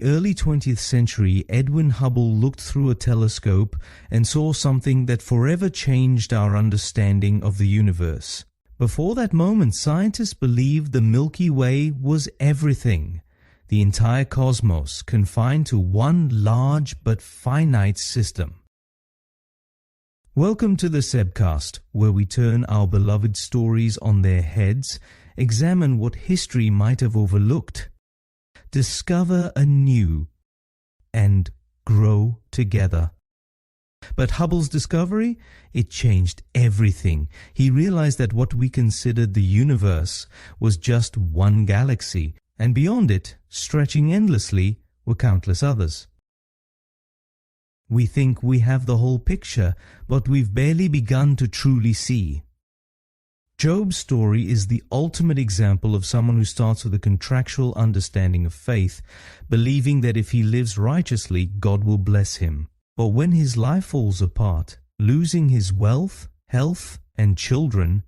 the early 20th century, Edwin Hubble looked through a telescope and saw something that forever changed our understanding of the universe. Before that moment, scientists believed the Milky Way was everything, the entire cosmos, confined to one large but finite system. Welcome to the Sebcast, where we turn our beloved stories on their heads, examine what history might have overlooked, discover anew, and grow together. But Hubble's discovery? It changed everything. He realized that what we considered the universe was just one galaxy, and beyond it, stretching endlessly, were countless others. We think we have the whole picture, but we've barely begun to truly see. Job's story is the ultimate example of someone who starts with a contractual understanding of faith, believing that if he lives righteously, God will bless him. But when his life falls apart, losing his wealth, health, and children,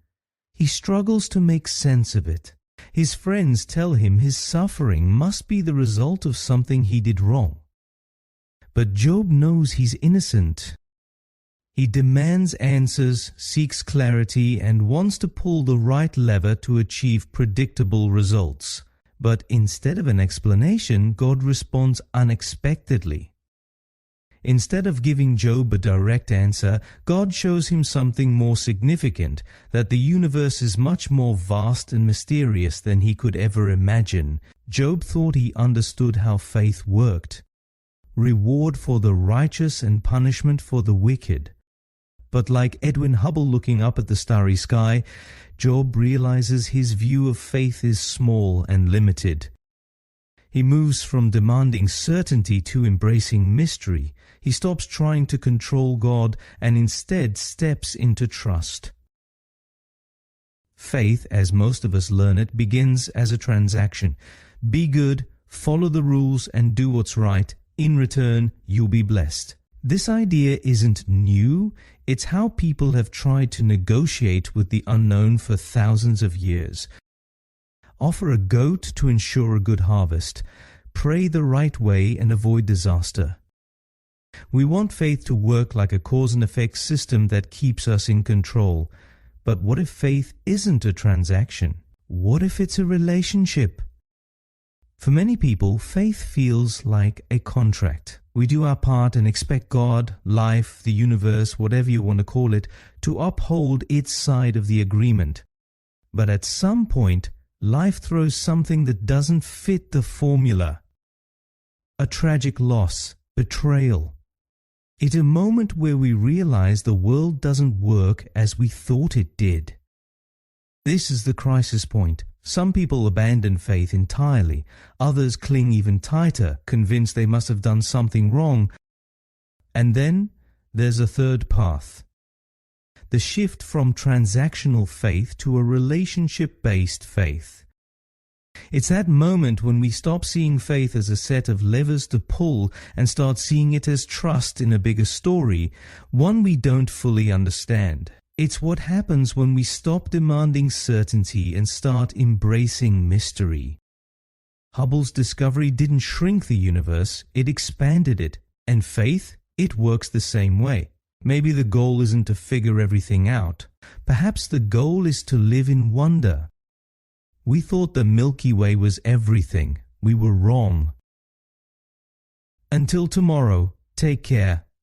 he struggles to make sense of it. His friends tell him his suffering must be the result of something he did wrong. But Job knows he's innocent. He demands answers, seeks clarity, and wants to pull the right lever to achieve predictable results. But instead of an explanation, God responds unexpectedly. Instead of giving Job a direct answer, God shows him something more significant, that the universe is much more vast and mysterious than he could ever imagine. Job thought he understood how faith worked. Reward for the righteous and punishment for the wicked. But like Edwin Hubble looking up at the starry sky, Job realizes his view of faith is small and limited. He moves from demanding certainty to embracing mystery. He stops trying to control God and instead steps into trust. Faith, as most of us learn it, begins as a transaction. Be good, follow the rules, and do what's right. In return, you'll be blessed. This idea isn't new. It's how people have tried to negotiate with the unknown for thousands of years. Offer a goat to ensure a good harvest. Pray the right way and avoid disaster. We want faith to work like a cause and effect system that keeps us in control. But what if faith isn't a transaction? What if it's a relationship? For many people, faith feels like a contract. We do our part and expect God, life, the universe, whatever you want to call it, to uphold its side of the agreement. But at some point, life throws something that doesn't fit the formula. A tragic loss, betrayal. It's a moment where we realize the world doesn't work as we thought it did. This is the crisis point. Some people abandon faith entirely. Others cling even tighter, convinced they must have done something wrong. And then there's a third path. The shift from transactional faith to a relationship-based faith. It's that moment when we stop seeing faith as a set of levers to pull and start seeing it as trust in a bigger story, one we don't fully understand. It's what happens when we stop demanding certainty and start embracing mystery. Hubble's discovery didn't shrink the universe, it expanded it. And faith, it works the same way. Maybe the goal isn't to figure everything out. Perhaps the goal is to live in wonder. We thought the Milky Way was everything. We were wrong. Until tomorrow, take care.